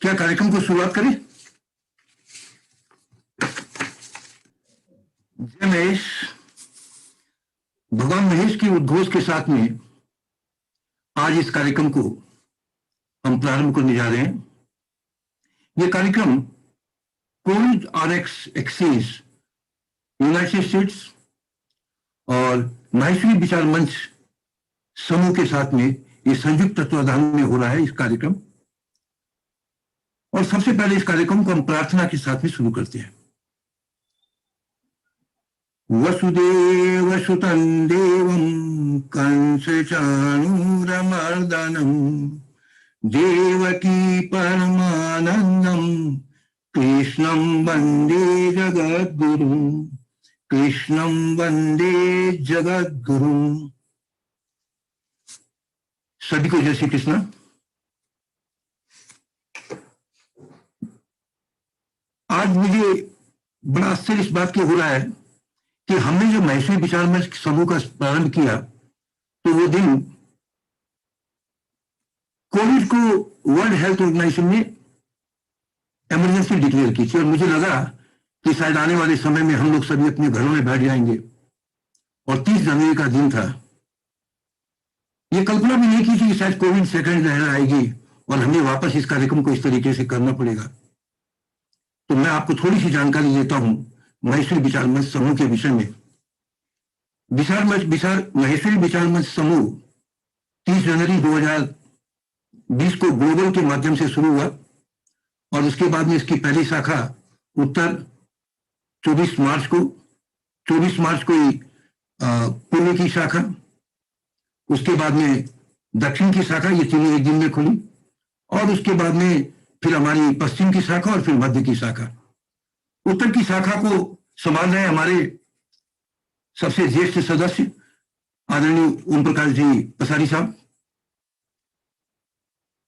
क्या कार्यक्रम को शुरुआत करें? जय महेश। भगवान महेश की उद्घोष के साथ में आज इस कार्यक्रम को हम प्रारंभ करने जा रहे हैं। यह कार्यक्रम Covid RX exchange United states और माहेश्वरी विचार मंच समूह के साथ में ये संयुक्त तत्वाधान में हो रहा है इस कार्यक्रम। और सबसे पहले इस कार्यक्रम को हम प्रार्थना के साथ में शुरू करते हैं। वसुदेव सुतं देवं कंस चाणूरमर्दनम देवकी परमानंदम कृष्णं वंदे जगद्गुरुं कृष्णं वंदे जगद्गुरुं। सभी को जय श्री कृष्ण। आज मुझे बड़ा आश्चर्य इस बात की हो रहा है कि हमने जो माहेश्वरी विचार मंच समूह का प्रारंभ किया तो वो दिन कोविड को वर्ल्ड हेल्थ ऑर्गेनाइजेशन ने इमरजेंसी डिक्लेयर की थी और मुझे लगा कि शायद आने वाले समय में हम लोग सभी अपने घरों में बैठ जाएंगे। और 30 जनवरी का दिन था। ये कल्पना भी नहीं की थी कि शायद कोविड सेकंड लहर आएगी और हमें वापस इस कार्यक्रम को इस तरीके से करना पड़ेगा। तो मैं आपको थोड़ी सी जानकारी देता हूं माहेश्वरी विचार मंच समूह के विषय में। माहेश्वरी विचार मंच समूह 30 जनवरी 2020 को ग्लोबल के माध्यम से शुरू हुआ और उसके बाद में इसकी पहली शाखा उत्तर 24 मार्च को ही पुणे की शाखा, उसके बाद में दक्षिण की शाखा, ये तीनों एक दिन में खुली और उसके बाद में फिर हमारी पश्चिम की शाखा और फिर मध्य की शाखा। उत्तर की शाखा को संभाल रहे हैं हमारे सबसे ज्येष्ठ सदस्य आदरणीय ओम प्रकाश जी पसारी साहब।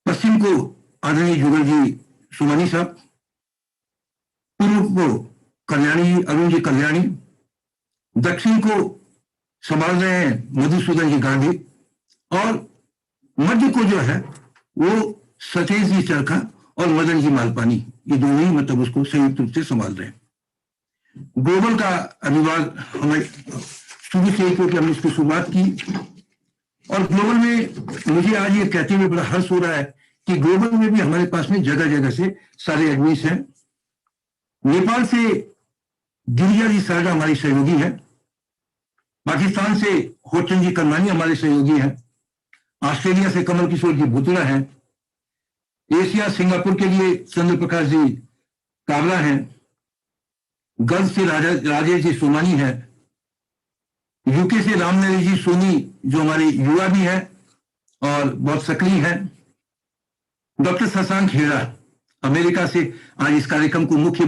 पश्चिम को आदरणीय जुगल जी सुमानी साहब। पूर्व को अरुण जी कल्याणी। दक्षिण को संभाल रहे हैं मधुसूदन जी गांधी और मध्य को जो है वो सतेज जी चरखा और मदन जी मालपानी, ये दोनों ही मतलब उसको संयुक्त रूप से संभाल रहे हैं। ग्लोबल का अनुवाद हमें शुरू से ही, क्योंकि हमने इसकी शुरुआत की और ग्लोबल में मुझे आज ये कहते हुए बड़ा हर्ष हो रहा है कि ग्लोबल में भी हमारे पास में जगह जगह से सारे एडमिन्स हैं। नेपाल से गिरिजा जी सारदा हमारी सहयोगी है। पाकिस्तान से होचन जी करमानी हमारे सहयोगी हैं। ऑस्ट्रेलिया से कमल किशोर जी भुतुला हैं। एशिया सिंगापुर के लिए चंद्र प्रकाश जी काबरा हैं। गल्फ से राजेश जी सोमानी है। यूके से रामनरेश जी सोनी जो हमारे युवा भी हैं और बहुत सक्रिय हैं। डॉक्टर शशांक हेड़ा अमेरिका से आज इस कार्यक्रम को मुख्य,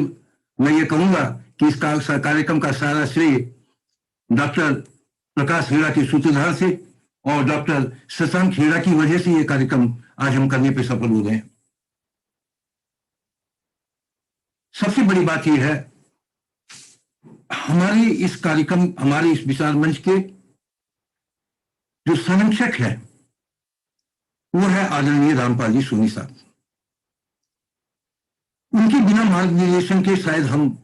मैं ये कहूंगा कि इस कार्यक्रम का सारा श्रेय डॉक्टर प्रकाश हेड़ा के सूत्रधार से और डॉक्टर शशांक हेड़ा की वजह से ये कार्यक्रम आज हम करने पे सफल हो गए हैं। सबसे बड़ी बात यह है, हमारे इस विचार मंच के जो संरक्षक है वो है आदरणीय रामपाल जी सोनी साहब। उनके बिना मार्गदर्शन के शायद हम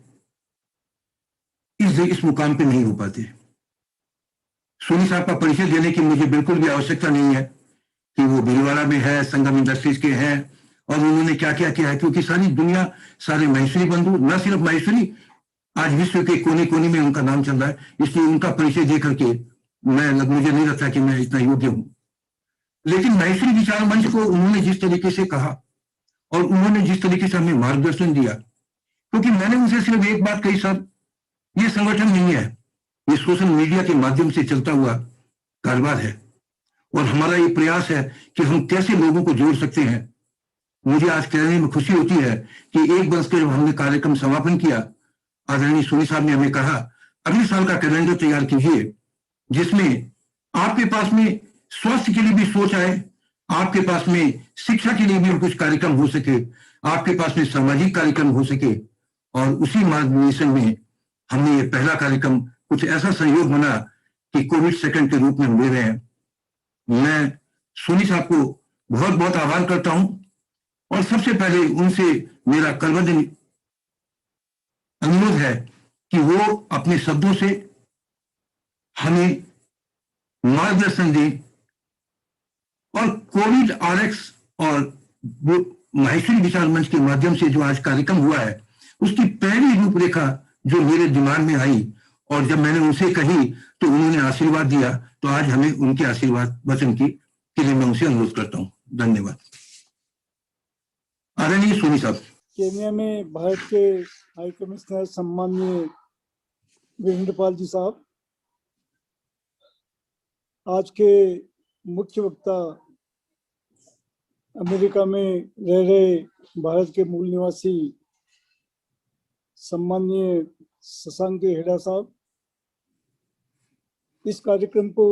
इस मुकाम पे नहीं हो पाते। सोनी साहब का परिचय देने की मुझे बिल्कुल भी आवश्यकता नहीं है कि वो भीलवाड़ा में है, संगम इंडस्ट्रीज के हैं और उन्होंने क्या क्या किया है, क्योंकि सारी दुनिया, सारे माहेश्वरी बंधु, न सिर्फ माहेश्वरी, आज विश्व के कोने कोने में उनका नाम चल रहा है। इसलिए उनका परिचय दे करके मुझे नहीं लगता कि मैं इतना योग्य हूं। लेकिन माहेश्वरी विचार मंच को उन्होंने जिस तरीके से कहा और उन्होंने जिस तरीके से हमें मार्गदर्शन दिया, क्योंकि मैंने उनसे सिर्फ एक बात कही, सर ये संगठन नहीं है, ये सोशल मीडिया के माध्यम से चलता हुआ कारोबार है और हमारा ये प्रयास है कि हम कैसे लोगों को जोड़ सकते हैं। मुझे आज कहने में खुशी होती है कि 1 वर्ष के जब हमने कार्यक्रम समापन किया, आदरणीय सोनी साहब ने हमें कहा अगले साल का कैलेंडर तैयार कीजिए जिसमें आपके पास में स्वास्थ्य के लिए भी सोच आए, आपके पास में शिक्षा के लिए भी कुछ कार्यक्रम हो सके, आपके पास में सामाजिक कार्यक्रम हो सके। और उसी मार्गदर्शन में हमने ये पहला कार्यक्रम, कुछ ऐसा सहयोग बना कि कोविड सेकंड के रूप में हम ले रहे हैं। मैं सोनी साहब को बहुत बहुत आभार करता हूं और सबसे पहले उनसे मेरा करबद्ध अनुरोध है कि वो अपने शब्दों से हमें मार्गदर्शन दें और कोविड आरएक्स और वो माहेश्वरी विचार मंच के माध्यम से जो आज कार्यक्रम हुआ है उसकी पहली रूपरेखा जो मेरे दिमाग में आई और जब मैंने उनसे कही तो उन्होंने आशीर्वाद दिया, तो आज हमें उनके आशीर्वाद वचन की के लिए मैं उनसे अनुरोध करता हूं। धन्यवाद। आदरणीय सोनी साहब। केन्या में भारत के हाई कमिश्नर सम्माननीय वीरेंद्र पाल जी साहब, आज के मुख्य वक्ता अमेरिका में रह रहे भारत के मूल निवासी सम्माननीय शशांक हेड़ा साहब, इस कार्यक्रम को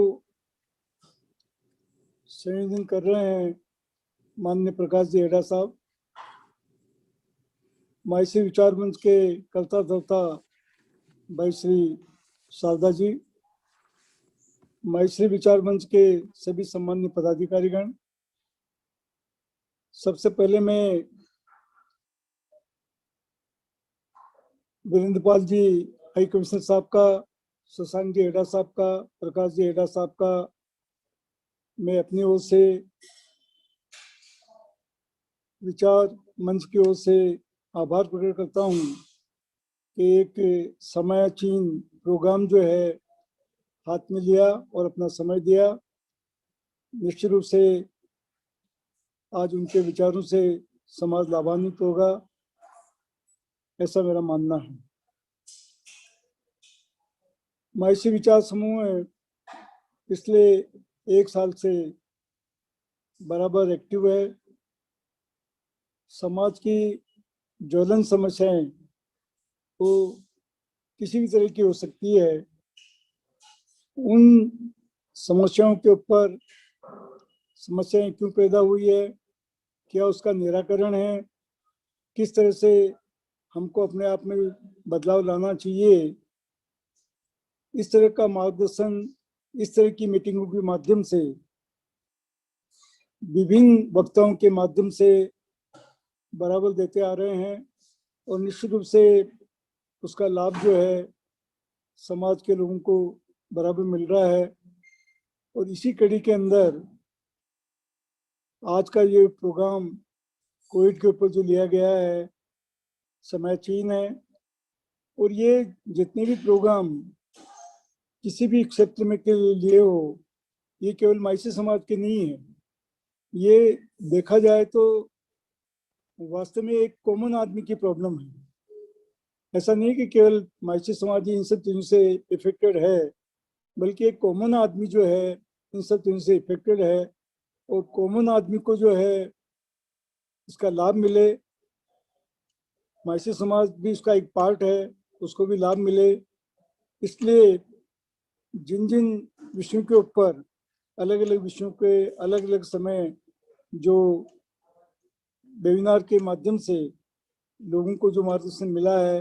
संयोजन कर रहे हैं माननीय प्रकाश जी हेड़ा साहब, माहेश्वरी विचार मंच के कर्ता धर्ता भाई श्री शारदा जी, माहेश्वरी विचार मंच के सभी सम्मान्य पदाधिकारीगण। सबसे पहले मैं वीरेंद्र पाल जी हाई कमिश्नर साहब का, शशांक जी हेड़ा साहब का, प्रकाश जी हेड़ा साहब का मैं अपनी ओर से, विचार मंच की ओर से आभार प्रकट करता हूं कि एक समयाचीन प्रोग्राम जो है हाथ में लिया और अपना समय दिया। निश्चित रूप से आज उनके विचारों से समाज लाभान्वित होगा, ऐसा मेरा मानना है। माहेश्वरी विचार समूह पिछले 1 साल से बराबर एक्टिव है। समाज की ज्वलन समस्याएं वो किसी भी तरह की हो सकती है, उन समस्याओं के ऊपर समस्याएं क्यों पैदा हुई है, क्या उसका निराकरण है, किस तरह से हमको अपने आप में बदलाव लाना चाहिए, इस तरह का मार्गदर्शन इस तरह की मीटिंगों के माध्यम से, विभिन्न वक्ताओं के माध्यम से बराबर देते आ रहे हैं और निश्चित रूप से उसका लाभ जो है समाज के लोगों को बराबर मिल रहा है। और इसी कड़ी के अंदर आज का ये प्रोग्राम कोविड के ऊपर जो लिया गया है समयाचीन है, और ये जितने भी प्रोग्राम किसी भी क्षेत्र में के लिए हो, ये केवल माइसी समाज के नहीं है। ये देखा जाए तो वास्तव में एक कॉमन आदमी की प्रॉब्लम है। ऐसा नहीं कि केवल माइसी समाज ही इन सब चीजों से इफेक्टेड है, बल्कि एक कॉमन आदमी जो है इन सब चीजों से इफेक्टेड है, और कॉमन आदमी को जो है इसका लाभ मिले, माइसी समाज भी इसका एक पार्ट है, उसको भी लाभ मिले। इसलिए जिन जिन विषयों के ऊपर अलग अलग विषयों के अलग अलग समय जो वेबिनार के माध्यम से लोगों को जो मार्गदर्शन मिला है,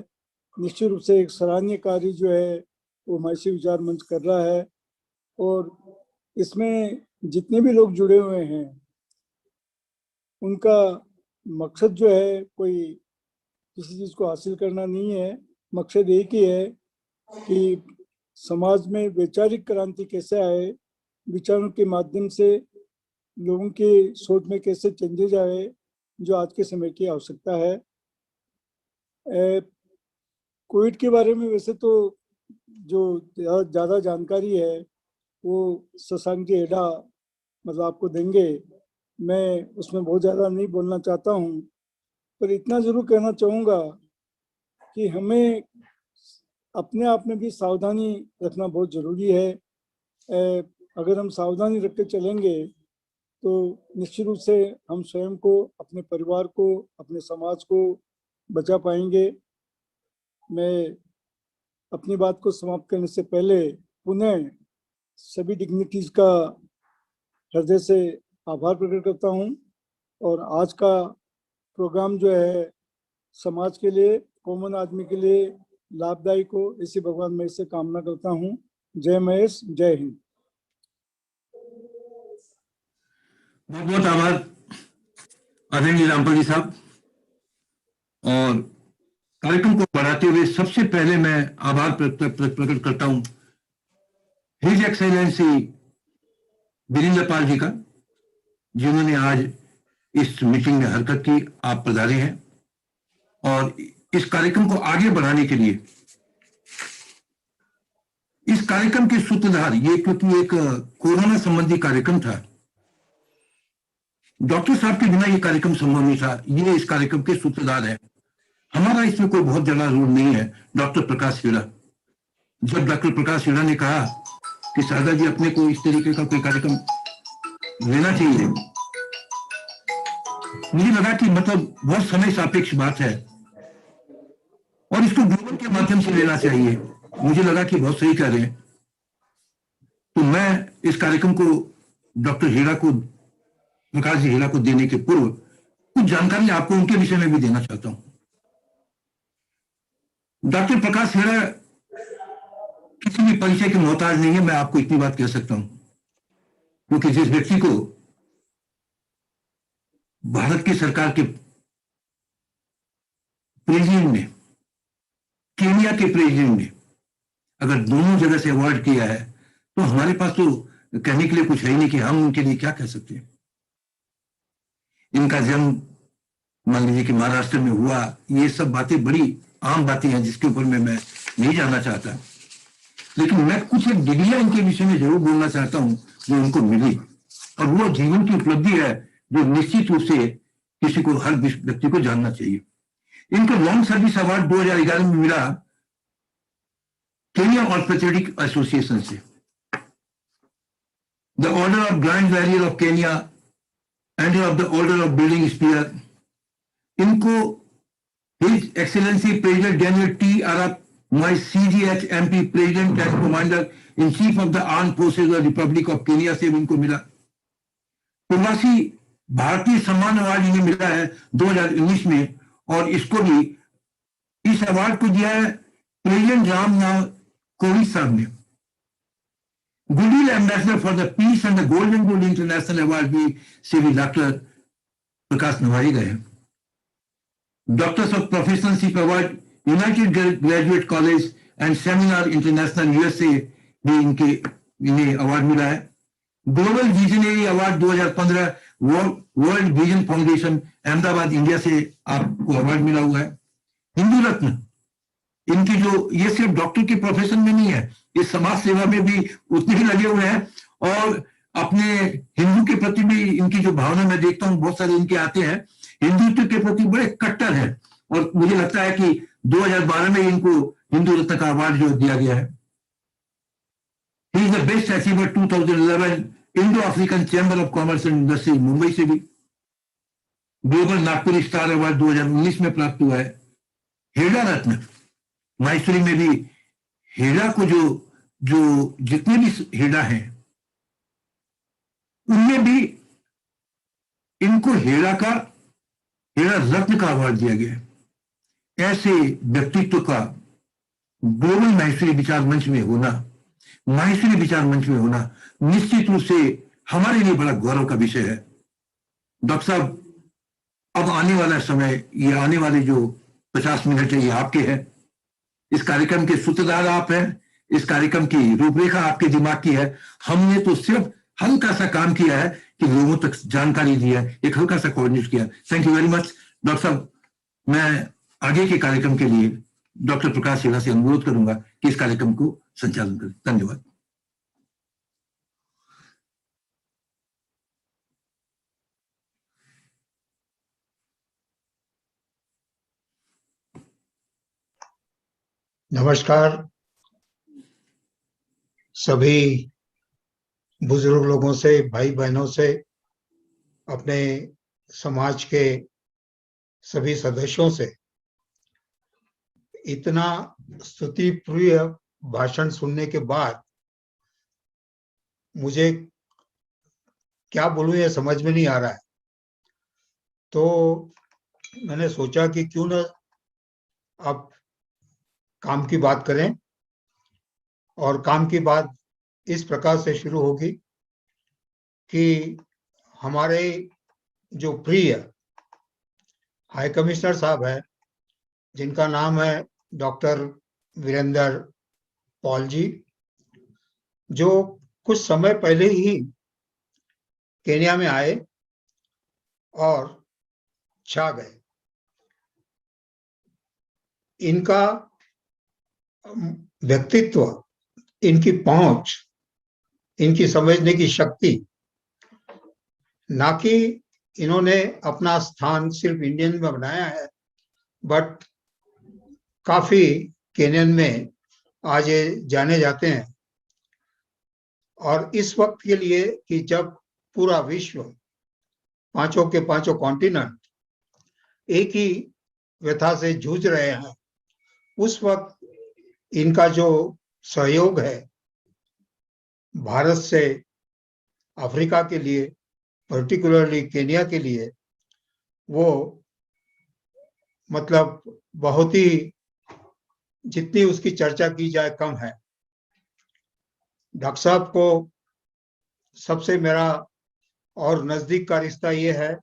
निश्चित रूप से एक सराहनीय कार्य जो है वो माहेश्वरी विचार मंच कर रहा है। और इसमें जितने भी लोग जुड़े हुए हैं उनका मकसद जो है कोई किसी चीज को हासिल करना नहीं है, मकसद एक ही है कि समाज में वैचारिक क्रांति कैसे आए, विचारों के माध्यम से लोगों की सोच में कैसे चेंजेज आए, जो आज के समय की आवश्यकता है। कोविड के बारे में वैसे तो जो ज़्यादा जानकारी है वो शशांक जी हेड़ा मतलब आपको देंगे, मैं उसमें बहुत ज़्यादा नहीं बोलना चाहता हूँ, पर इतना ज़रूर कहना चाहूँगा कि हमें अपने आप में भी सावधानी रखना बहुत ज़रूरी है। अगर हम सावधानी रख के चलेंगे तो निश्चित रूप से हम स्वयं को, अपने परिवार को, अपने समाज को बचा पाएंगे। मैं अपनी बात को समाप्त करने से पहले पुनः सभी डिग्निटीज का हृदय से आभार प्रकट करता हूं, और आज का प्रोग्राम जो है समाज के लिए, कॉमन आदमी के लिए लाभदायक हो, इसी भगवान मैं इससे कामना करता हूं। जय महेश, जय हिंद। बहुत बहुत आभार आदरणीय रामपाल जी साहब, और कार्यक्रम को बढ़ाते हुए सबसे पहले मैं आभार प्रकट करता हूं हिज एक्सेलेंसी वीरेंद्र पाल जी का, जिन्होंने आज इस मीटिंग में हरकत की। आप पधारे हैं और इस कार्यक्रम को आगे बढ़ाने के लिए इस कार्यक्रम के सूत्रधार, ये क्योंकि एक कोरोना संबंधी कार्यक्रम था, डॉक्टर साहब के बिना ये कार्यक्रम संभव नहीं था। ये इस कार्यक्रम के सूत्रधार है। हमारा इसमें कोई बहुत ज्यादा रोल नहीं है। डॉक्टर प्रकाश हेड़ा, जब डॉक्टर प्रकाश हेड़ा ने कहा कि शारदा जी अपने को इस तरीके का कोई कार्यक्रम लेना चाहिए, मुझे लगा कि मतलब बहुत समय सापेक्ष बात है और इसको ग्लोबल के माध्यम से लेना चाहिए। मुझे लगा कि बहुत सही कह रहे हैं, तो मैं इस कार्यक्रम को डॉक्टर हेड़ा को, प्रकाश जी हेड़ा को देने के पूर्व कुछ जानकारी आपको उनके विषय में भी देना चाहता हूं। डॉक्टर प्रकाश हेड़ा किसी भी परिचय के मोहताज नहीं है, मैं आपको इतनी बात कह सकता हूं, क्योंकि जिस व्यक्ति को भारत की सरकार के प्रेसिडेंट ने, केनिया के प्रेसिडेंट ने अगर दोनों जगह से अवार्ड किया है, तो हमारे पास तो कहने के लिए कुछ है ही नहीं कि हम उनके लिए क्या कह सकते हैं। इनका जन्म मान लीजिए कि महाराष्ट्र में हुआ, ये सब बातें बड़ी आम बातें हैं जिसके ऊपर मैं नहीं जाना चाहता, लेकिन मैं कुछ एक डिग्रियां इनके विषय में जरूर बोलना चाहता हूं जो उनको मिली, और वो जीवन की उपलब्धि है जो निश्चित रूप से किसी को, हर व्यक्ति को जानना चाहिए। इनको लॉन्ग सर्विस अवार्ड 2011 में मिला केनिया ऑर्थोपेडिक एसोसिएशन से। The order of grand warrior of Kenya, and of the order of burning spear. इनको his excellency president Daniel T RF, Moi CGHMP president and commander in chief of the arm forces of republic of Kenya से इनको मिला। प्रवासी भारतीय सम्मान award इन्हें मिला है 2019 में, और इसको भी, इस अवार्ड को दिया है प्रेसिडेंट रामनाथ कोविंद साहब ने। Goodwill ambassador for the peace and the golden good international award भी से भी डॉक्टर प्रकाश नवाए गए हैं। Doctors of professionalship award united graduate college and seminar international USA भी इन्हें अवार्ड मिला है। Global visionary award 2015 world vision foundation Ahmedabad India से आपको अवार्ड मिला हुआ है। हिंदू रत्न, इनकी जो, ये सिर्फ डॉक्टर के प्रोफेशन में नहीं है, ये समाज सेवा में भी उतने ही लगे हुए हैं, और अपने हिंदू के प्रति भी इनकी जो भावना मैं देखता हूँ, बहुत सारे इनके आते हैं, हिंदुत्व के प्रति बड़े कट्टर हैं, और मुझे लगता है कि 2012 में इनको हिंदू रत्न का अवार्ड जो दिया गया है। He is the best achiever 2011 Indo African chamber of commerce and industry Mumbai से भी। ग्लोबल नागपुर स्टार अवार्ड 2019 में प्राप्त हुआ है। हेड़ा रत्न माहेश्वरी में भी हेड़ा को जो जितने भी हेड़ा हैं उनमें भी इनको हेड़ा रत्न का अवार्ड दिया गया है। ऐसे व्यक्तित्व का ग्लोबल माहेश्वरी विचार मंच में होना, माहेश्वरी विचार मंच में होना निश्चित रूप से हमारे लिए बड़ा गौरव का विषय है। डॉक्टर साहब, अब आने वाला समय, ये आने वाले जो 50 मिनट है, ये आपके हैं। इस कार्यक्रम के सूत्रधार आप हैं, इस कार्यक्रम की रूपरेखा आपके दिमाग की है। हमने तो सिर्फ हल्का सा काम किया है कि लोगों तक जानकारी दी है, एक हल्का सा कोऑर्डिनेट किया। Thank you very much doctor साहब। मैं आगे के कार्यक्रम के लिए डॉक्टर प्रकाश हेड़ा से अनुरोध करूंगा कि इस कार्यक्रम को संचालन करें। धन्यवाद। नमस्कार सभी बुजुर्ग लोगों से, भाई बहनों से, अपने समाज के सभी सदस्यों से। इतना स्तुतिप्रिय भाषण सुनने के बाद मुझे क्या बोलूं ये समझ में नहीं आ रहा है, तो मैंने सोचा कि क्यों न अब काम की बात करें। और काम की बात इस प्रकार से शुरू होगी कि हमारे जो प्रिय हाई कमिश्नर साहब है, जिनका नाम है डॉक्टर वीरेंद्र पॉल जी, जो कुछ समय पहले ही केन्या में आए और छा गए। इनका व्यक्तित्व, इनकी पहुंच, इनकी समझने की शक्ति, ना कि इन्होंने अपना स्थान सिर्फ इंडियन में बनाया है, बट काफी केनियन में आज ये जाने जाते हैं। और इस वक्त के लिए कि जब पूरा विश्व, पांचों के पांचों कॉन्टिनेंट एक ही व्यथा से जूझ रहे हैं, उस वक्त इनका जो सहयोग है भारत से अफ्रीका के लिए, पर्टिकुलरली केनिया के लिए, वो मतलब बहुत ही, जितनी उसकी चर्चा की जाए कम है। डॉक्टर साहब को सबसे मेरा और नजदीक का रिश्ता ये है,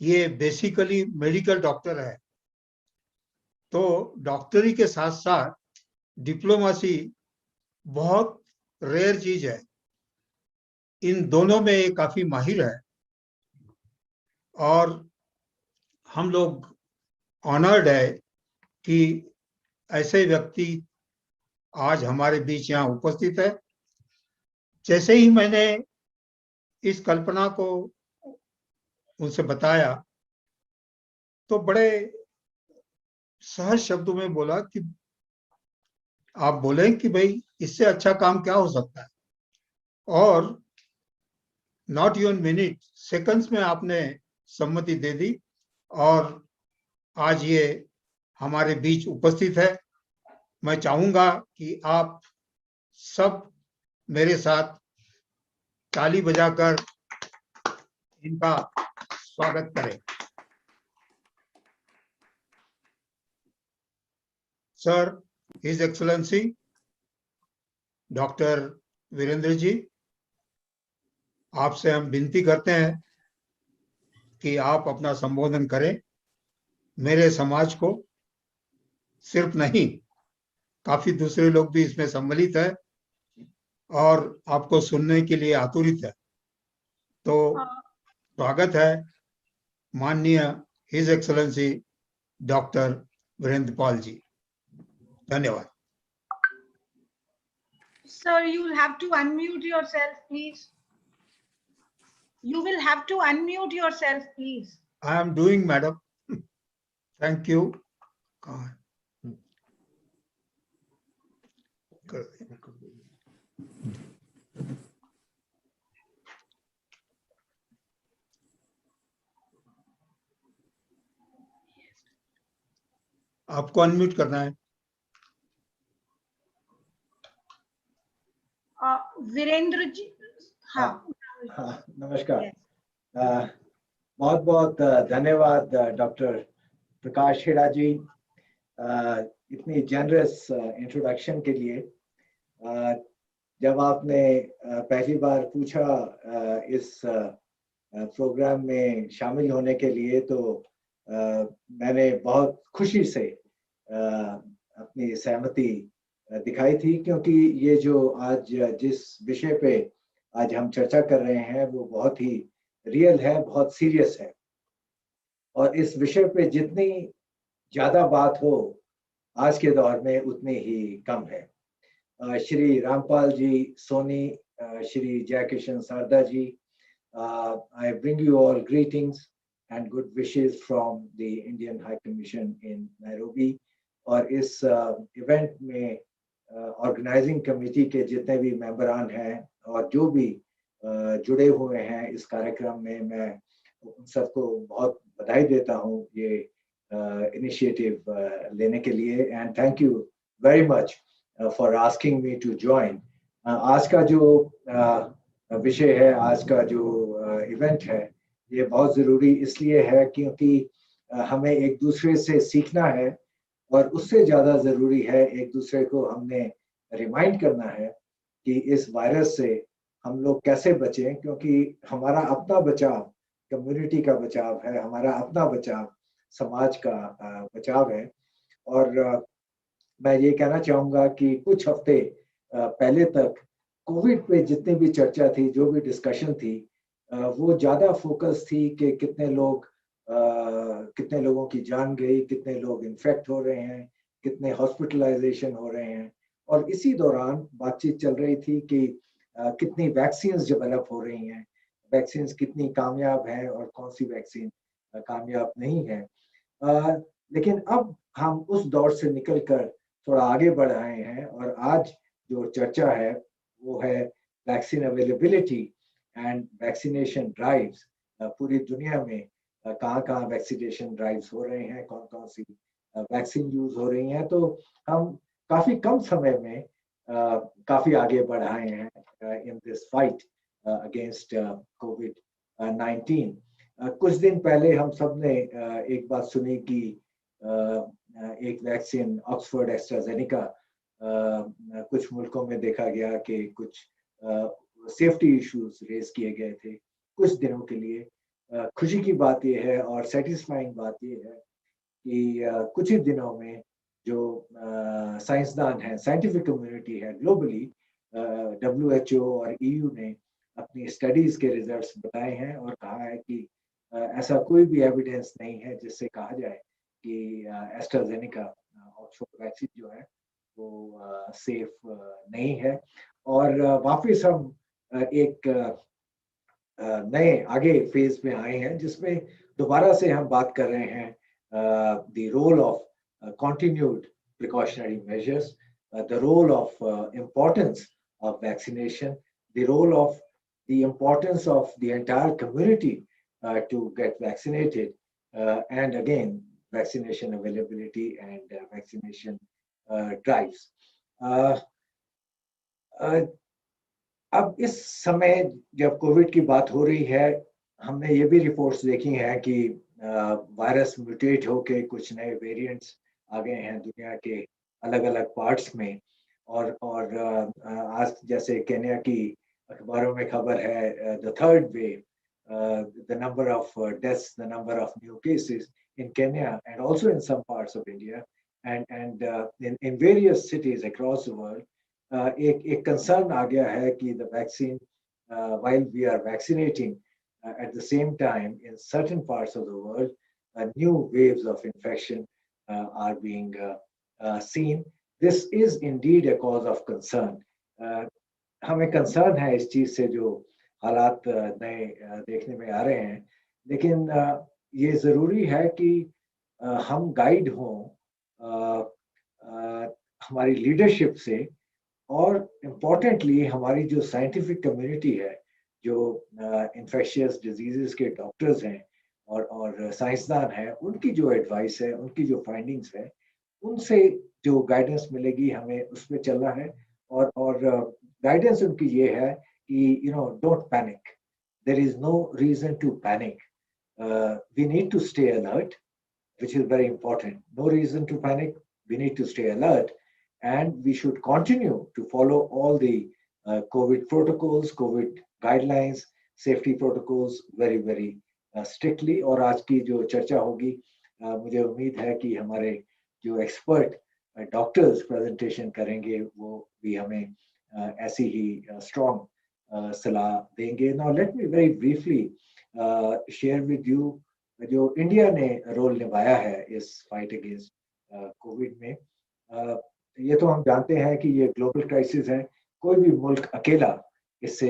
ये बेसिकली मेडिकल डॉक्टर है, तो डॉक्टरी के साथ साथ डिप्लोमेसी बहुत रेयर चीज है। इन दोनों में ये काफी माहिर है और हम लोग ऑनर्ड है कि ऐसे व्यक्ति आज हमारे बीच यहाँ उपस्थित है। जैसे ही मैंने इस कल्पना को उनसे बताया तो बड़े सहज शब्दों में बोला कि आप बोले कि भाई इससे अच्छा काम क्या हो सकता है, और नॉट इवन मिनट, सेकंड्स में आपने सम्मति दे दी और आज ये हमारे बीच उपस्थित है। मैं चाहूंगा कि आप सब मेरे साथ ताली बजाकर इनका स्वागत करें। Sir, his excellency doctor Virendra ji, आपसे हम विनती करते हैं कि आप अपना संबोधन करें। मेरे समाज को सिर्फ नहीं, काफी दूसरे लोग भी इसमें सम्मिलित है और आपको सुनने के लिए आतुरित है। तो स्वागत है माननीय his excellency doctor Virendra Paul ji. धन्यवाद। Sir, you will have to unmute yourself, please. You will have to unmute yourself, please. I am doing, madam. Thank you. आपको अनम्यूट करना है। वीरेंद्र जी, हाँ। नमस्कार। बहुत बहुत धन्यवाद डॉक्टर प्रकाश हेड़ा जी, इतनी जेनरस इंट्रोडक्शन के लिए। जब आपने पहली बार पूछा इस प्रोग्राम में शामिल होने के लिए, तो मैंने बहुत खुशी से अपनी सहमति दिखाई थी, क्योंकि ये जो आज जिस विषय पे आज हम चर्चा कर रहे हैं वो बहुत ही रियल है, बहुत सीरियस है, और इस विषय पे जितनी ज्यादा बात हो आज के दौर में उतनी ही कम है। श्री रामपाल जी सोनी, श्री जयकिशन सारदा जी, I bring you all greetings and good wishes from the Indian High Commission in Nairobi। और इस इवेंट में ऑर्गेनाइजिंग कमेटी के जितने भी मेंबरान हैं और जो भी जुड़े हुए हैं इस कार्यक्रम में, मैं उन सबको बहुत बधाई देता हूं ये इनिशिएटिव लेने के लिए। And thank you very much for asking me to join. आज का जो विषय है, आज का जो इवेंट है, ये बहुत ज़रूरी इसलिए है क्योंकि हमें एक दूसरे से सीखना है, और उससे ज़्यादा ज़रूरी है एक दूसरे को हमने रिमाइंड करना है कि इस वायरस से हम लोग कैसे बचें, क्योंकि हमारा अपना बचाव कम्युनिटी का बचाव है, हमारा अपना बचाव समाज का बचाव है। और मैं ये कहना चाहूँगा कि कुछ हफ्ते पहले तक कोविड पे जितनी भी चर्चा थी, जो भी डिस्कशन थी, वो ज़्यादा फोकस थी कि कितने लोगों की जान गई, कितने लोग इन्फेक्ट हो रहे हैं, कितने हॉस्पिटलाइजेशन हो रहे हैं। और इसी दौरान बातचीत चल रही थी कि कितनी वैक्सीन्स डेवलप हो रही हैं, वैक्सीन्स कितनी कामयाब हैं और कौन सी वैक्सीन कामयाब नहीं है। लेकिन अब हम उस दौर से निकलकर थोड़ा आगे बढ़ आए हैं और आज जो चर्चा है वो है vaccine availability and vaccination drives. पूरी दुनिया में कहाँ-कहाँ वैक्सीनेशन ड्राइव्स हो रहे हैं, कौन-कौन सी वैक्सीन यूज हो रही हैं। तो हम काफी कम समय में काफी आगे बढ़ आए हैं इन दिस फाइट अगेंस्ट कोविड-19। कुछ दिन पहले हम सब ने एक बात सुनी कि एक वैक्सीन ऑक्सफोर्ड एस्ट्राजेनेका कुछ मुल्कों में देखा गया कि कुछ सेफ्टी इश्यूज रेज किए गए थे कुछ दिनों के लिए। खुशी की बात यह है और सेटिस्फाइंग बात यह है कि कुछ ही दिनों में जो साइंसदान हैं, साइंटिफिक कम्युनिटी है ग्लोबली, WHO और EU ने अपनी स्टडीज के रिजल्ट्स बताए हैं और कहा है कि ऐसा कोई भी एविडेंस नहीं है जिससे कहा जाए कि एस्ट्राजेनेका ऑक्सफोर्ड वैक्सीन जो है वो सेफ नहीं है। और वापस हम एक नए आगे फेज में आए हैं जिसमें दोबारा से हम बात कर रहे हैं the role of continued precautionary measures, the role of importance of vaccination, the role of the importance of the entire community to get vaccinated, and again vaccination availability and vaccination drives. अब इस समय जब Covid की बात हो रही है, हमने ये भी रिपोर्ट्स देखी हैं कि वायरस म्यूटेट होके कुछ नए वेरिएंट्स आ गए हैं दुनिया के अलग अलग पार्ट्स में। और आज जैसे केन्या की अखबारों में खबर है, the third wave, the number of deaths, the number of new cases in Kenya and also in some parts of India and in various cities across the world. एक कंसर्न आ गया है कि the vaccine, while we are vaccinating, at the same time in certain parts of the world new waves of infection are being seen. This is indeed a cause of concern. हमें concern है इस चीज से जो हालात नए देखने में आ रहे हैं, लेकिन ये जरूरी है कि हम गाइड हों हमारी लीडरशिप से, और इम्पोर्टेंटली हमारी जो साइंटिफिक कम्युनिटी है, जो इन्फेक्शियस डिजीजेस के डॉक्टर्स हैं और साइंसदान हैं, उनकी जो एडवाइस है, उनकी जो फाइंडिंग्स है, उनसे जो गाइडेंस मिलेगी हमें उस पर चलना है। और गाइडेंस उनकी ये है कि don't panic, there is no reason to panic, we need to stay alert, which is very important. No reason to panic. We need to stay alert, and we should continue to follow all the COVID protocols, COVID guidelines, safety protocols very, very strictly. और आज की जो चर्चा होगी, मुझे उम्मीद है कि हमारे जो एक्सपर्ट डॉक्टर्स प्रेजेंटेशन करेंगे वो भी हमें ऐसी ही स्ट्रॉन्ग सलाह देंगे। Now let me very briefly share with you जो इंडिया ने रोल निभाया है इस फाइट अगेंस्ट कोविड में। ये तो हम जानते हैं कि ये ग्लोबल क्राइसिस है, कोई भी मुल्क अकेला इससे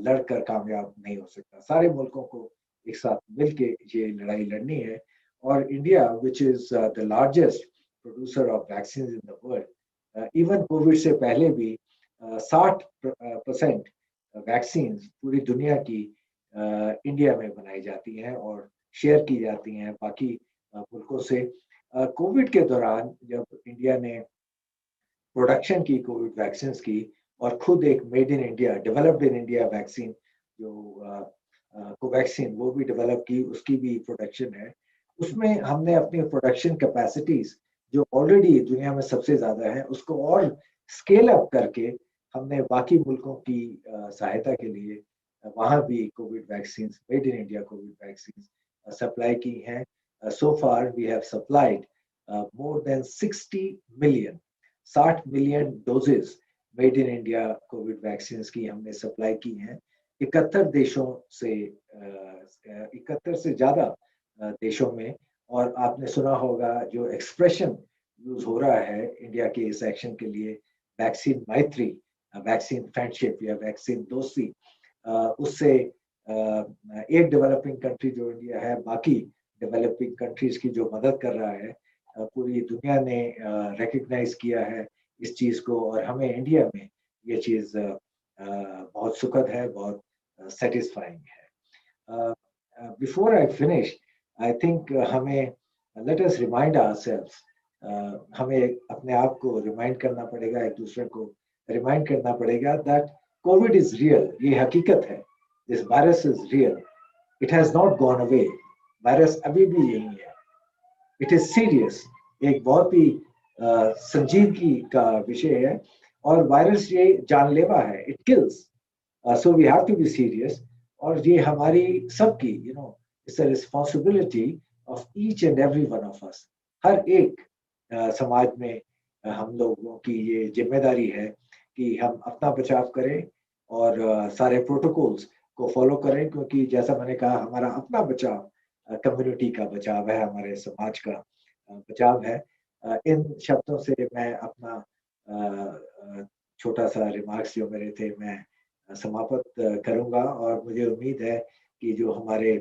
लड़कर कामयाब नहीं हो सकता, सारे मुल्कों को एक साथ मिलके ये लड़ाई लड़नी है। और India, which is the largest producer of vaccine in the world, even Covid से पहले भी 60% वैक्सीन पूरी दुनिया की इंडिया में बनाई जाती हैं और शेयर की जाती हैं बाकी मुल्कों से। कोविड के दौरान जब इंडिया ने प्रोडक्शन की कोविड वैक्सीन की और खुद एक made in India, developed in India vaccine जो कोवैक्सीन, वो भी डेवलप की, उसकी भी प्रोडक्शन है। उसमें हमने अपनी प्रोडक्शन कैपेसिटीज जो ऑलरेडी दुनिया में सबसे ज्यादा है उसको और स्केल अप करके हमने बाकी मुल्कों की सहायता के लिए वहाँ भी Covid vaccine, made in India Covid vaccine supply की हैं। so far we have supplied more than 60 million, 60 million doses made in India Covid vaccine की हमने सप्लाई की हैं 71 देशों से, 71 से ज्यादा देशों में। और आपने सुना होगा जो एक्सप्रेशन यूज हो रहा है इंडिया के इस एक्शन के लिए, वैक्सीन मैत्री, वैक्सीन फ्रेंडशिप या वैक्सीन दोस्ती, उससे एक डेवलपिंग कंट्री जो इंडिया है बाकी डेवलपिंग कंट्रीज की जो मदद कर रहा है, पूरी दुनिया ने रिकग्नाइज किया है इस चीज को। और हमें इंडिया में ये चीज बहुत सुखद है, बहुत सेटिस्फाइंग है। Before I finish, I think हमें लेट अस रिमाइंड आवरसेल्व्स, हमें अपने आप को रिमाइंड करना पड़ेगा, एक दूसरे को रिमाइंड करना पड़ेगा दैट कोविड इज रियल, ये हकीकत है, this virus is real, it has not gone away, virus अभी भी यही है, इट इज सीरियस, एक बहुत ही संजीदगी का विषय है और वायरस ये जानलेवा है, it kills, so we have to be serious. और ये हमारी सबकी it's a responsibility of each and every one of us, हर एक समाज में हम लोगों की ये जिम्मेदारी है कि हम अपना बचाव करें और सारे प्रोटोकॉल्स को फॉलो करें, क्योंकि जैसा मैंने कहा हमारा अपना बचाव कम्युनिटी का बचाव है, हमारे समाज का बचाव है। इन शब्दों से मैं अपना छोटा सा रिमार्क्स जो मेरे थे मैं समाप्त करूंगा। और मुझे उम्मीद है कि जो हमारे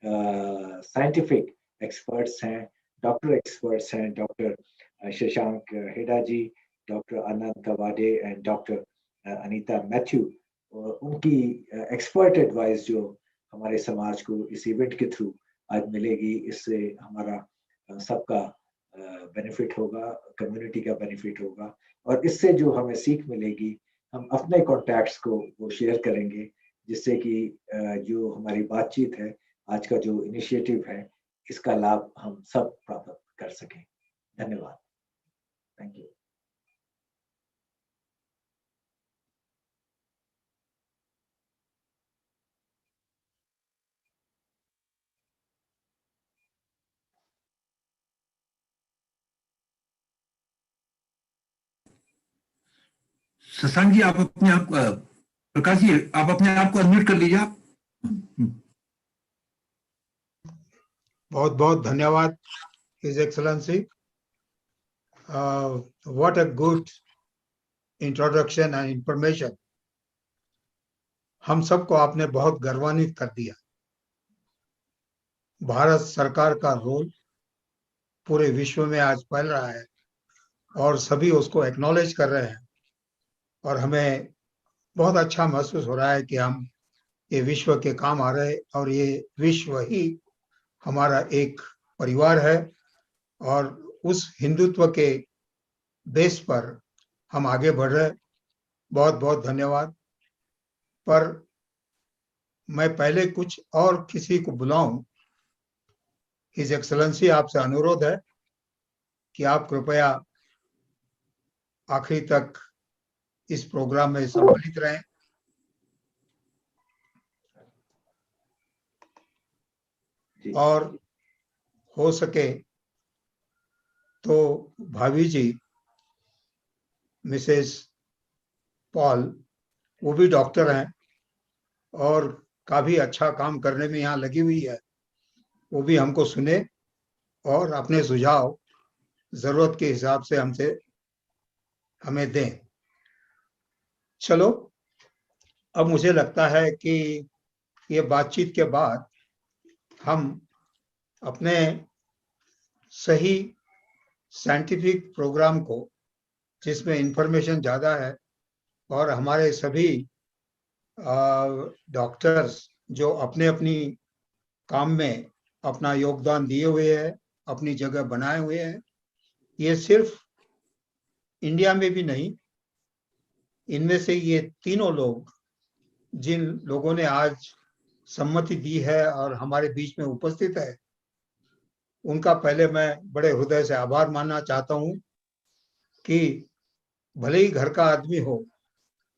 साइंटिफिक एक्सपर्ट्स हैं, डॉक्टर एक्सपर्ट्स हैं, doctor Shashank Heda ji, doctor Anand Kawade and doctor Anita Mathew, उनकी एक्सपर्ट एडवाइस जो हमारे समाज को इस इवेंट के थ्रू आज मिलेगी, इससे हमारा सबका बेनिफिट होगा, कम्युनिटी का बेनिफिट होगा। और इससे जो हमें सीख मिलेगी, हम अपने कॉन्टैक्ट्स को वो शेयर करेंगे, जिससे कि जो हमारी बातचीत है, आज का जो इनिशिएटिव है, इसका लाभ हम सब प्राप्त कर सकें। धन्यवाद, थैंक यू। शशांक जी, आप अपने आप, प्रकाश जी आप अपने आप को अनम्यूट कर लीजिए आप। बहुत बहुत धन्यवाद his excellency, what a good introduction and information. हम सबको आपने बहुत गौरवान्वित कर दिया। भारत सरकार का रोल पूरे विश्व में आज फैल रहा है और सभी उसको एक्नॉलेज कर रहे हैं, और हमें बहुत अच्छा महसूस हो रहा है कि हम ये विश्व के काम आ रहे, और ये विश्व ही हमारा एक परिवार है, और उस हिंदुत्व के बेस पर हम आगे बढ़ रहे। बहुत बहुत धन्यवाद। पर मैं पहले कुछ और किसी को बुलाऊं, हिज एक्सेलेंसी आपसे अनुरोध है कि आप कृपया आखिरी तक इस प्रोग्राम में सम्मिलित रहें। और हो सके तो भाभी जी, मिसेस पॉल, वो भी डॉक्टर हैं और काफी अच्छा काम करने में यहाँ लगी हुई है, वो भी हमको सुने और अपने सुझाव जरूरत के हिसाब से हमें दें। चलो, अब मुझे लगता है कि ये बातचीत के बाद हम अपने सही साइंटिफिक प्रोग्राम को, जिसमें इंफॉर्मेशन ज़्यादा है और हमारे सभी डॉक्टर्स जो अपने अपनी काम में अपना योगदान दिए हुए हैं, अपनी जगह बनाए हुए हैं, ये सिर्फ इंडिया में भी नहीं, इनमें से ये तीनों लोग जिन लोगों ने आज सम्मति दी है और हमारे बीच में उपस्थित है, उनका पहले मैं बड़े हृदय से आभार मानना चाहता हूं कि भले ही घर का आदमी हो,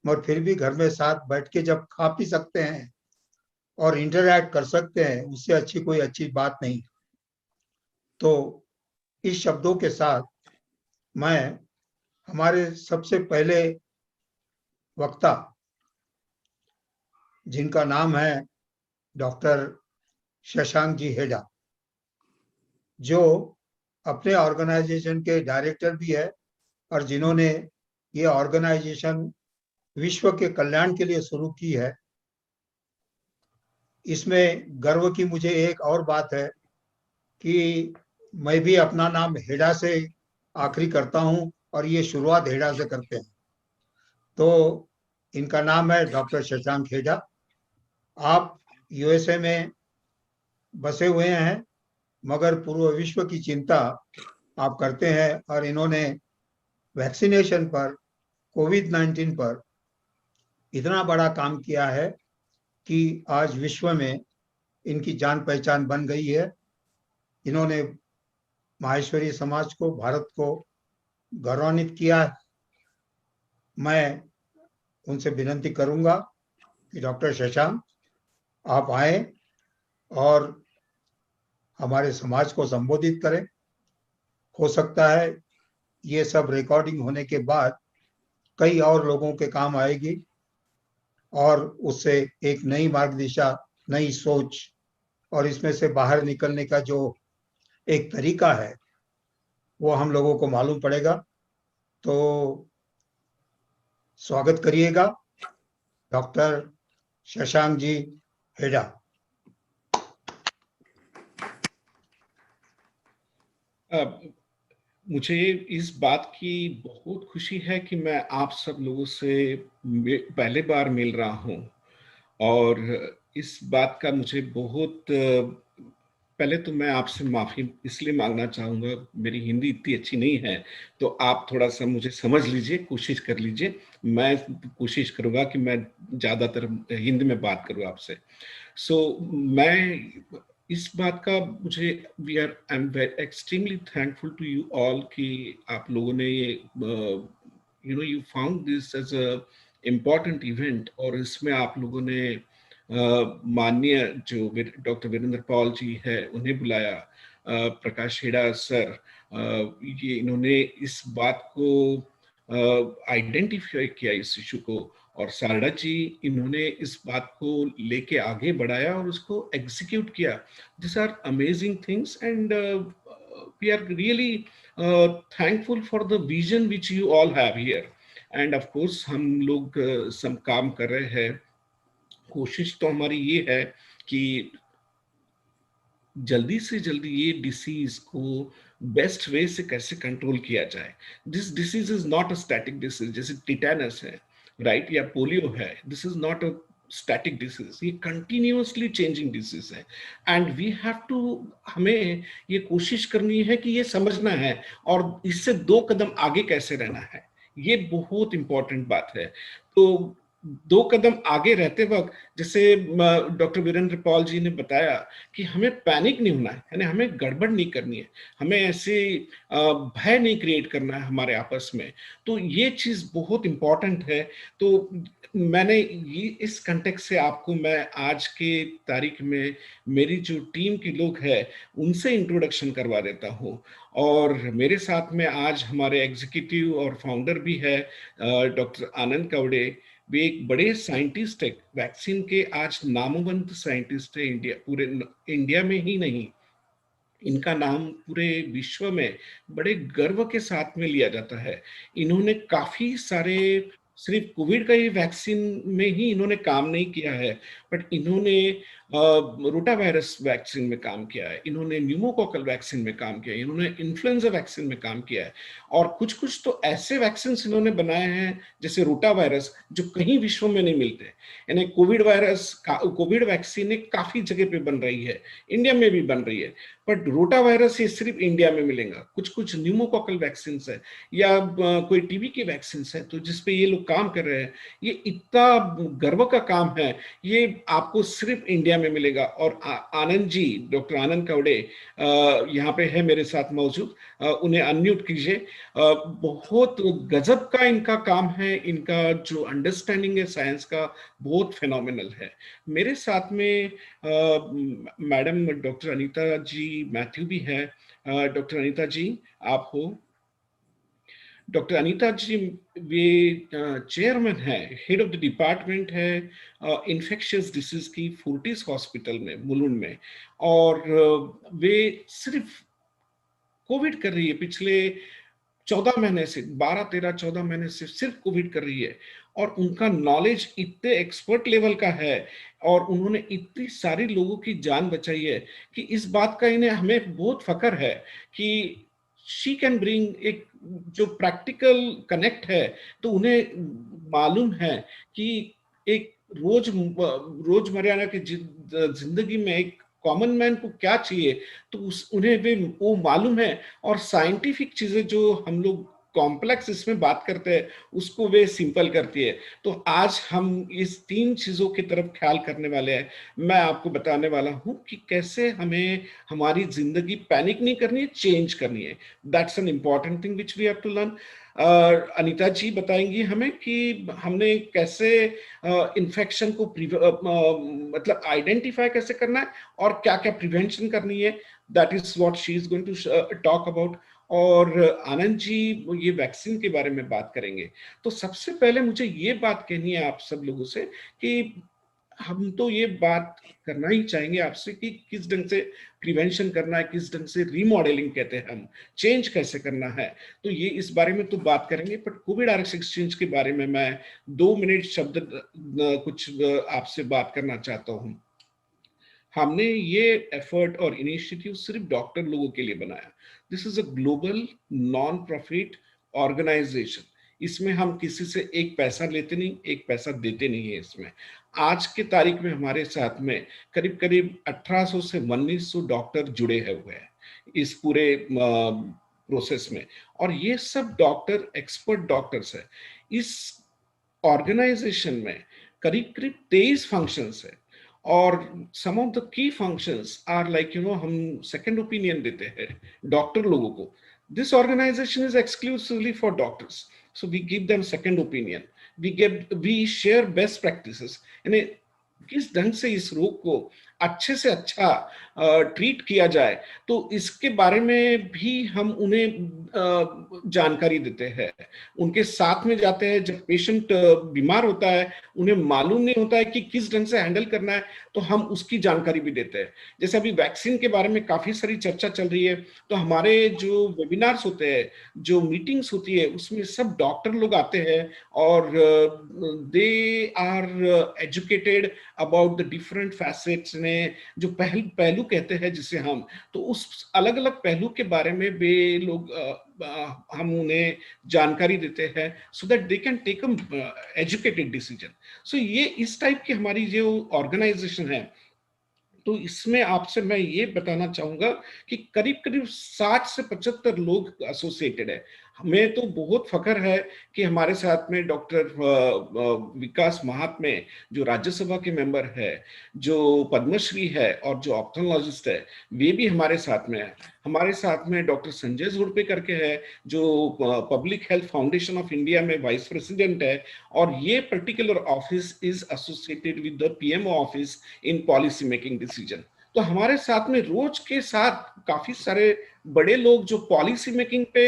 मगर फिर भी घर में साथ बैठ के जब खा पी सकते हैं और इंटरैक्ट कर सकते हैं, उससे अच्छी कोई अच्छी बात नहीं। तो इस शब्दों के साथ मैं हमारे सबसे पहले वक्ता, जिनका नाम है डॉक्टर शशांक जी हेडा, जो अपने ऑर्गेनाइजेशन के डायरेक्टर भी है और जिन्होंने ये ऑर्गेनाइजेशन विश्व के कल्याण के लिए शुरू की है। इसमें गर्व की मुझे एक और बात है कि मैं भी अपना नाम हेडा से आखिरी करता हूं और ये शुरुआत हेडा से करते हैं। तो इनका नाम है डॉक्टर शशांक हेडा। आप यूएसए में बसे हुए हैं, मगर पूर्व विश्व की चिंता आप करते हैं और इन्होंने वैक्सीनेशन पर, कोविड-19 पर इतना बड़ा काम किया है कि आज विश्व में इनकी जान पहचान बन गई है। इन्होंने माहेश्वरी समाज को, भारत को गौरवान्वित किया। मैं उनसे विनती करूंगा कि डॉक्टर शशांक आप आए और हमारे समाज को संबोधित करें। हो सकता है ये सब रिकॉर्डिंग होने के बाद कई और लोगों के काम आएगी और उससे एक नई मार्ग दिशा, नई सोच और इसमें से बाहर निकलने का जो एक तरीका है वो हम लोगों को मालूम पड़ेगा। तो स्वागत करिएगा डॉक्टर शशांक जी हेडा। मुझे इस बात की बहुत खुशी है कि मैं आप सब लोगों से पहले बार मिल रहा हूं और इस बात का मुझे बहुत पहले तो मैं आपसे माफ़ी इसलिए मांगना चाहूँगा, मेरी हिंदी इतनी अच्छी नहीं है, तो आप थोड़ा सा मुझे समझ लीजिए, कोशिश कर लीजिए। मैं कोशिश करूँगा कि मैं ज़्यादातर हिंदी में बात करूँ आपसे। मैं इस बात का मुझे I am extremely thankful to you all कि आप लोगों ने ये you found this as a important event और इसमें आप लोगों ने माननीय जो डॉक्टर वीरेंद्र पॉल जी है उन्हें बुलाया, प्रकाश हेडा सर, ये इन्होंने इस बात को आइडेंटिफाई किया इस इशू को, और सारदा जी इन्होंने इस बात को लेके आगे बढ़ाया और उसको एग्जीक्यूट किया। This are amazing things and we are really thankful for the vision which you all have here. And of course हम लोग सब काम कर रहे हैं। कोशिश तो हमारी ये है कि जल्दी से जल्दी ये डिसीज को बेस्ट वे से कैसे कंट्रोल किया जाए। This disease is not a static disease, जैसे टिटेनस है, राइट, या पोलियो है। This is not a static disease, ये कंटिन्यूअसली चेंजिंग डिसीज है एंड वी हैव टू, हमें ये कोशिश करनी है कि ये समझना है और इससे 2 कदम आगे कैसे रहना है, ये बहुत इंपॉर्टेंट बात है। तो 2 कदम आगे रहते वक्त, जैसे डॉक्टर वीरेंद्र पॉल जी ने बताया कि हमें पैनिक नहीं होना है, यानी हमें गड़बड़ नहीं करनी है, हमें ऐसे भय नहीं क्रिएट करना है हमारे आपस में। तो ये चीज बहुत इंपॉर्टेंट है। तो मैंने ये इस कंटेक्स्ट से आपको मैं आज के तारीख में मेरी जो टीम के लोग हैं उनसे इंट्रोडक्शन करवा देता हूँ। और मेरे साथ में आज हमारे एग्जीक्यूटिव और फाउंडर भी है डॉक्टर आनंद कवड़े। वे एक बड़े साइंटिस्ट है, वैक्सीन के आज नामवंत साइंटिस्ट है, पूरे इंडिया में ही नहीं, इनका नाम पूरे विश्व में बड़े गर्व के साथ में लिया जाता है। इन्होंने काफी सारे, सिर्फ कोविड का ही वैक्सीन में ही इन्होंने काम नहीं किया है, बट इन्होंने रोटा वायरस वैक्सीन में काम किया है, इन्होंने न्यूमोकोकल वैक्सीन में काम किया है, इन्होंने इन्फ्लुएंजा वैक्सीन में काम किया है, और कुछ कुछ तो ऐसे वैक्सीन इन्होंने बनाए हैं जैसे रोटा वायरस जो कहीं विश्व में नहीं मिलते। यानी कोविड वैक्सीन काफी जगह पे बन रही है, इंडिया में भी बन रही है, बट रोटा वायरस ये सिर्फ इंडिया में मिलेगा। कुछ कुछ न्यूमोकोकल वैक्सीन है या कोई टीबी के वैक्सीन है, तो जिसपे ये लोग काम कर रहे हैं, ये इतना गर्व का काम है, ये आपको सिर्फ इंडिया में मिलेगा। और आनंद जी, डॉक्टर आनंद कवड़े यहाँ पे है मेरे साथ मौजूद, उन्हें अनम्यूट कीजिए। बहुत गजब का इनका काम है, इनका जो अंडरस्टैंडिंग है साइंस का बहुत फेनोमिनल है। मेरे साथ में मैडम डॉक्टर अनीता जी मैथ्यू भी है, डॉक्टर अनीता जी आप हो। डॉक्टर अनीता जी वे चेयरमैन है, हेड ऑफ द डिपार्टमेंट है इन्फेक्शियस डिसीज की फोर्टिस हॉस्पिटल में मुलुंड में, और वे सिर्फ कोविड कर रही है पिछले 14 महीने से, 12, 13, 14 महीने से सिर्फ कोविड कर रही है। और उनका नॉलेज इतने एक्सपर्ट लेवल का है और उन्होंने इतनी सारी लोगों की जान बचाई है कि इस बात का इन्हें हमें बहुत फख्र है कि शी कैन ब्रिंग एक जो प्रैक्टिकल कनेक्ट है। तो उन्हें मालूम है कि एक रोजमर्रा की जिंदगी में एक कॉमन मैन को क्या चाहिए, तो उन्हें वो मालूम है। और साइंटिफिक चीजें जो हम लोग कॉम्प्लेक्स इसमें बात करते हैं उसको वे सिंपल करती है। तो आज हम इस 3 चीजों की तरफ ख्याल करने वाले हैं। मैं आपको बताने वाला हूं कि कैसे हमें हमारी जिंदगी पैनिक नहीं करनी है, चेंज करनी है। That's an important thing which we have to learn. Anita ji बताएंगी हमें कि हमने कैसे इन्फेक्शन को मतलब आइडेंटिफाई कैसे करना है और क्या क्या प्रिवेंशन करनी है। That is what she is going to talk about. और आनंद जी ये वैक्सीन के बारे में बात करेंगे। तो सबसे पहले मुझे ये बात कहनी है आप सब लोगों से कि हम तो ये बात करना ही चाहेंगे आपसे कि किस ढंग से प्रिवेंशन करना है, किस ढंग से रीमॉडलिंग कहते हैं हम, चेंज कैसे करना है। तो ये इस बारे में तो बात करेंगे, बट कोविड RX एक्सचेंज के बारे में मैं 2 मिनट शब्द कुछ आपसे बात करना चाहता हूँ। हमने ये एफर्ट और इनिशिएटिव सिर्फ डॉक्टर लोगों के लिए बनाया। This is a global non profit organization. इसमें हम किसी से एक पैसा लेते नहीं, एक पैसा देते नहीं है। इसमें आज के तारीख में हमारे साथ में करीब करीब 1800 से 1900 डॉक्टर जुड़े हुए हैं इस पूरे प्रोसेस में। और ये सब डॉक्टर एक्सपर्ट डॉक्टर्स है। इस ऑर्गेनाइजेशन में करीब करीब 23 फंक्शंस है। और some of the key functions are like हम सेकंड ओपिनियन देते हैं डॉक्टर लोगों को। This organization is exclusively for doctors, so we give them second opinion, we share best practices. यानी किस ढंग से इस रोग को अच्छे से अच्छा ट्रीट किया जाए, तो इसके बारे में भी हम उन्हें जानकारी देते हैं। उनके साथ में जाते हैं जब पेशेंट बीमार होता है, उन्हें मालूम नहीं होता है कि किस ढंग से हैंडल करना है, तो हम उसकी जानकारी भी देते हैं। जैसे अभी वैक्सीन के बारे में काफी सारी चर्चा चल रही है, तो हमारे जो वेबिनार्स होते हैं, जो मीटिंग्स होती है, उसमें सब डॉक्टर लोग आते हैं और they are educated about the different facets ने जो पहलू कहते हैं जिसे हम, तो उस अलग अलग पहलू के बारे में वे लोग हम उन्हें जानकारी देते हैं so that they can take educated decision. So ये इस टाइप की हमारी जो ऑर्गेनाइजेशन है, तो इसमें आपसे मैं ये बताना चाहूंगा कि करीब करीब 60 से 75 लोग एसोसिएटेड है। हमें तो बहुत फख्र है कि हमारे साथ में डॉक्टर विकास महात्मे जो राज्यसभा के मेंबर है, जो पद्मश्री है और जो ऑप्थेल्मोलॉजिस्ट है, वे भी हमारे साथ में है। हमारे साथ में डॉक्टर संजय झुड़पे करके है जो public health foundation of India में वाइस प्रेसिडेंट है, और ये particular office is associated with the PMO office in policy making decision. तो हमारे साथ में रोज के साथ काफी सारे बड़े लोग जो पॉलिसी मेकिंग पे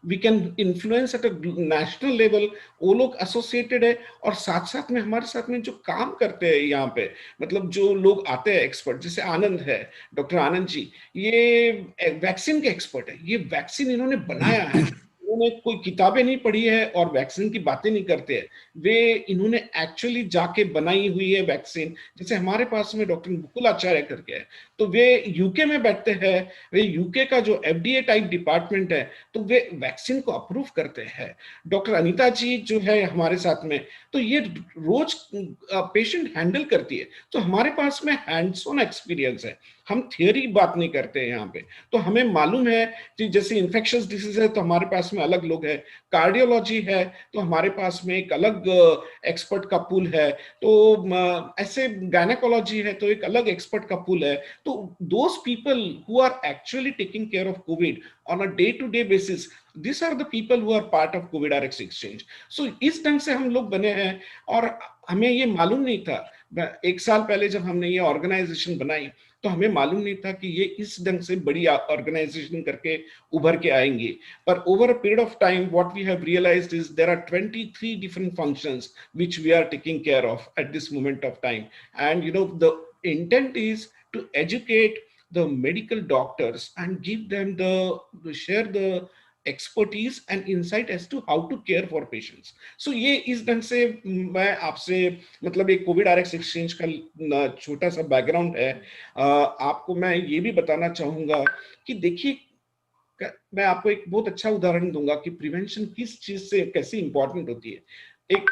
we can influence at a national level, वो लोग एसोसिएटेड है। और साथ साथ में हमारे साथ में जो काम करते हैं यहाँ पे, मतलब जो लोग आते हैं एक्सपर्ट, जैसे आनंद है, डॉक्टर आनंद जी, ये वैक्सीन के एक्सपर्ट है। ये वैक्सीन इन्होंने बनाया है, उन्होंने कोई किताबें नहीं पढ़ी है और वैक्सीन की बातें नहीं करते हैं, वे इन्होंने एक्चुअली जाके बनाई हुई है वैक्सीन। जैसे हमारे पास में डॉक्टर मुकुल आचार्य करके है, तो वे यूके में बैठते हैं, वे यूके का जो FDA टाइप डिपार्टमेंट है, तो वे वैक्सीन को अप्रूव करते हैं। डॉक्टर अनीता जी जो है हमारे साथ में, तो ये रोज पेशेंट हैंडल करती है। तो हमारे पास में हैंड्स ऑन एक्सपीरियंस है, हम थियरी बात नहीं करते हैं यहाँ पे। तो हमें मालूम है कि जैसे इन्फेक्शियस डिसीज है तो हमारे पास में अलग लोग है, कार्डियोलॉजी है तो हमारे पास में एक अलग एक्सपर्ट का पूल है, तो ऐसे गायनेकोलॉजी है तो एक अलग एक्सपर्ट का पूल है। तो those people who are actually taking care of covid on a day to day basis, these are the people who are part of COVID RX exchange. So इस ढंग से हम लोग बने हैं। और हमें ये मालूम नहीं था, 1 साल पहले जब हमने ये ऑर्गेनाइजेशन बनाई, तो तो हमें मालूम नहीं था कि ये इस ढंग से बड़ी ऑर्गेनाइजेशन करके उभर के आएंगे। पर over a period of time what we have realised is there are 23 different functions which we are taking care of at this moment of time, and you know the intent is to educate the medical doctors and give them the share the expertise and insight as to how to care for patients. So ये इस ढंग से मैं आपसे मतलब एक Covid RX exchange का छोटा सा बैकग्राउंड है। आपको मैं ये भी बताना चाहूंगा कि देखिए, मैं आपको एक बहुत अच्छा उदाहरण दूंगा कि प्रिवेंशन किस चीज से कैसी इंपॉर्टेंट होती है। एक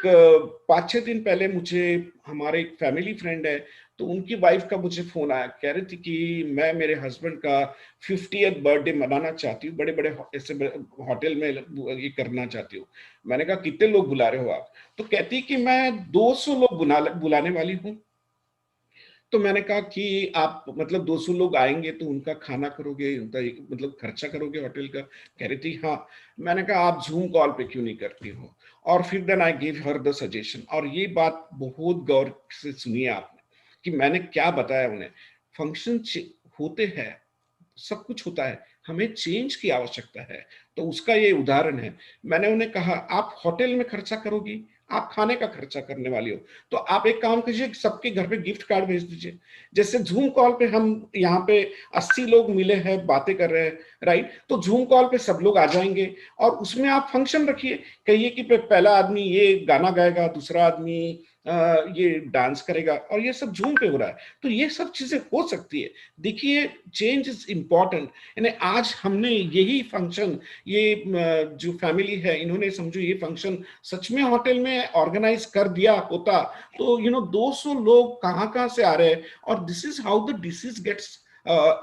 5-6 दिन पहले मुझे हमारे एक फैमिली फ्रेंड है, तो उनकी वाइफ का मुझे फोन आया, कह रही थी कि मैं मेरे हस्बैंड का 50th बर्थडे मनाना चाहती हूँ, बड़े बड़े ऐसे होटल में ये करना चाहती हूँ। मैंने कहा कितने लोग बुला रहे हो आप? तो कहती कि मैं 200 लोग बुलाने वाली हूँ। तो मैंने कहा कि आप मतलब 200 लोग आएंगे तो उनका खाना करोगे, उनका मतलब खर्चा करोगे होटल का? कह रही थी हाँ। मैंने कहा आप जूम कॉल पे क्यों नहीं करती हो? और फिर then I give her the suggestion, और ये बात बहुत गौर से सुनिए आपने कि मैंने क्या बताया उन्हें। फंक्शन होते हैं, सब कुछ होता है, हमें चेंज की आवश्यकता है। तो उसका ये उदाहरण है। मैंने उन्हें कहा आप होटल में खर्चा करोगी, आप खाने का खर्चा करने वाली हो, तो आप एक काम कीजिए, सबके घर पे गिफ्ट कार्ड भेज दीजिए। जैसे जूम कॉल पे हम यहाँ पे 80 लोग मिले हैं, बातें कर रहे हैं, राइट? तो जूम कॉल पे सब लोग आ जाएंगे और उसमें आप फंक्शन रखिए, कहिए कि पहला आदमी ये गाना गाएगा, दूसरा आदमी ये डांस करेगा, और ये सब जूम पे हो रहा है। तो ये सब चीजें हो सकती है। देखिए, चेंज इज इंपॉर्टेंट। यानी आज हमने यही फंक्शन, ये जो फैमिली है, इन्होंने समझो ये फंक्शन सच में होटल में ऑर्गेनाइज कर दिया होता तो 200 लोग कहाँ से आ रहे हैं, और this is how the disease gets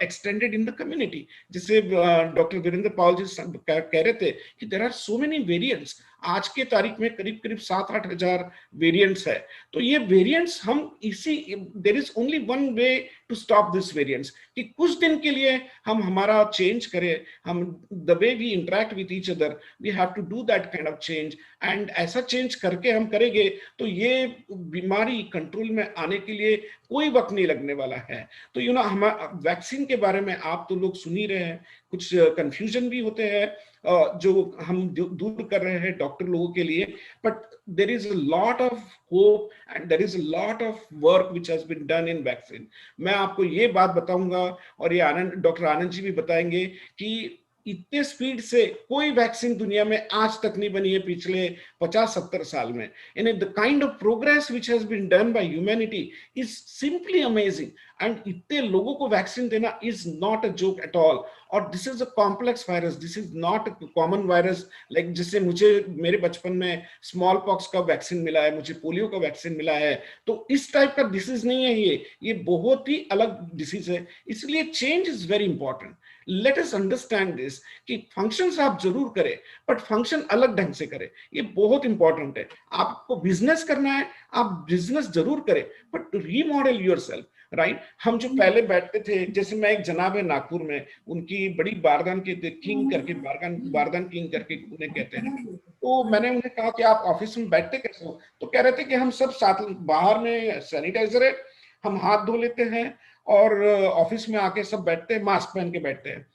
extended in the community. जैसे डॉक्टर वीरेंद्र पॉल जी कह रहे थे कि there are so many variants. आज के तारीख में करीब करीब 7-8 हजार वेरिएंट्स है। तो ये वेरिएंट्स हम there is only one way to stop this variants, कि कुछ दिन के लिए हम हमारा चेंज करें, हम the way we interact with each other, we have to do that kind of change. And ऐसा चेंज करके हम करेंगे तो ये बीमारी कंट्रोल में आने के लिए कोई वक्त नहीं लगने वाला है। तो हम वैक्सीन के बारे में आप तो लोग सुन ही रहे हैं, कुछ कंफ्यूजन भी होते हैं जो हम दूर कर रहे हैं डॉक्टर लोगों के लिए, but there is a lot of hope and there is a lot of work which has been done in vaccine. मैं आपको ये बात बताऊंगा, और ये डॉक्टर आनंद जी भी बताएंगे कि इतने स्पीड से कोई वैक्सीन दुनिया में आज तक नहीं बनी है पिछले 50-70 साल में। यानी the kind of progress which has been done by humanity is simply amazing, and इतने लोगों को वैक्सीन देना is not a joke at all. और this is a complex virus, this is not a common virus like जिससे मेरे बचपन में small pox का वैक्सीन मिला है, मुझे पोलियो का वैक्सीन मिला है। तो इस टाइप का डिसीज नहीं है ये बहुत ही अलग डिसीज है। इसलिए change is very important. Let us understand this कि फंक्शंस आप जरूर करें, बट फंक्शन अलग ढंग से करें, ये बहुत इंपॉर्टेंट है। आपको बिजनेस करना है, आप बिजनेस जरूर करें, बट रीमॉडल योरसेल्फ, राइट? हम जो पहले बैठते थे, जैसे मैं एक जनाब है नागपुर में, उनकी बड़ी बारदान के किंग करके, बारदान किंग करके उन्हें कहते हैं। तो मैंने उन्हें कहा कि आप ऑफिस में बैठते कैसे हो? तो कह रहे थे कि हम सब साथ, बाहर में सैनिटाइजर है, हम हाथ धो लेते हैं और ऑफिस में आके सब बैठते हैं, मास्क पहन के बैठते हैं।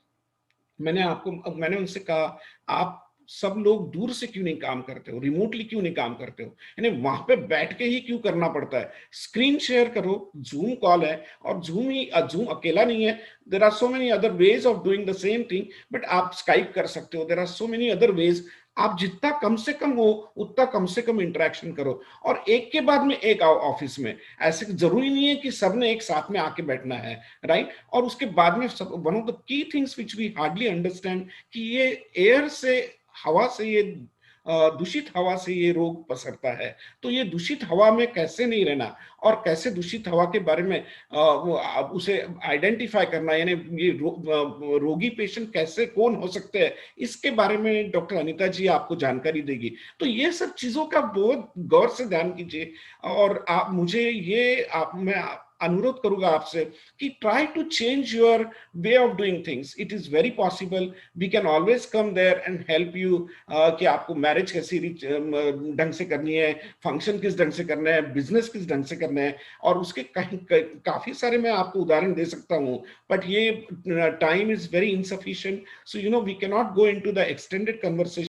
मैंने उनसे कहा आप सब लोग दूर से क्यों नहीं काम करते हो, रिमोटली क्यों नहीं काम करते हो? यानी वहां पे बैठ के ही क्यों करना पड़ता है? स्क्रीन शेयर करो, जूम कॉल है, और जूम अकेला नहीं है, there are so many other ways of doing the same thing, but आप स्काइप कर सकते हो, there are so many other ways. आप जितना कम से कम हो उतना कम से कम इंटरेक्शन करो, और एक के बाद में एक आओ ऑफिस में। ऐसे जरूरी नहीं है कि सबने एक साथ में आके बैठना है, राइट? और उसके बाद में सब one of the key things which we hardly understand कि ये एयर से, हवा से, ये दूषित हवा से ये रोग पसरता है। तो ये दूषित हवा में कैसे नहीं रहना, और कैसे दूषित हवा के बारे में उसे आइडेंटिफाई करना, यानी ये रोगी पेशेंट कैसे, कौन हो सकते हैं, इसके बारे में डॉक्टर अनीता जी आपको जानकारी देगी। तो ये सब चीजों का बहुत गौर से ध्यान कीजिए। और आप मुझे ये मैं अनुरोध करूंगा आपसे कि try to change your way of doing things. It is very possible. We can always come there and help you कि आपको मैरिज कैसी ढंग से करनी है, फंक्शन किस ढंग से करना है, बिजनेस किस ढंग से करना है, और उसके काफी सारे मैं आपको उदाहरण दे सकता हूँ, बट ये time is very insufficient. So we can not go into the extended conversation